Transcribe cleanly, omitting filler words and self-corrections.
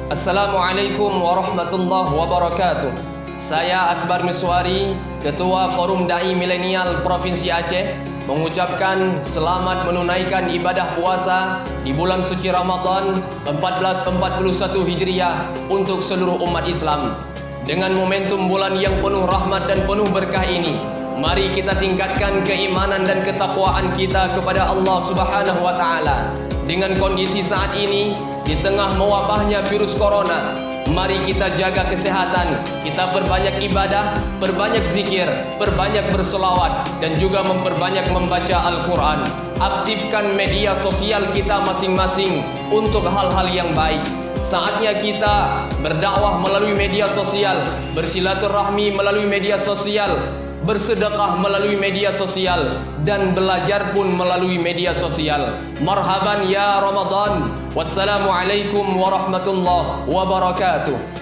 Assalamualaikum warahmatullahi wabarakatuh. Saya Akbar Miswari, Ketua Forum Dai Milenial Provinsi Aceh, mengucapkan selamat menunaikan ibadah puasa di bulan suci Ramadan 1441 Hijriah untuk seluruh umat Islam. Dengan momentum bulan yang penuh rahmat dan penuh berkah ini, mari kita tingkatkan keimanan dan ketakwaan kita kepada Allah Subhanahu wa taala. Dengan kondisi saat ini, di tengah mewabahnya virus corona, mari kita jaga kesehatan, kita perbanyak ibadah, perbanyak zikir, perbanyak berselawat, dan juga memperbanyak membaca Al-Quran. Aktifkan media sosial kita masing-masing untuk hal-hal yang baik. Saatnya kita berdakwah melalui media sosial, bersilaturahmi melalui media sosial, bersedekah melalui media sosial, dan belajar pun melalui media sosial. Marhaban ya Ramadan. Wassalamualaikum warahmatullahi wabarakatuh.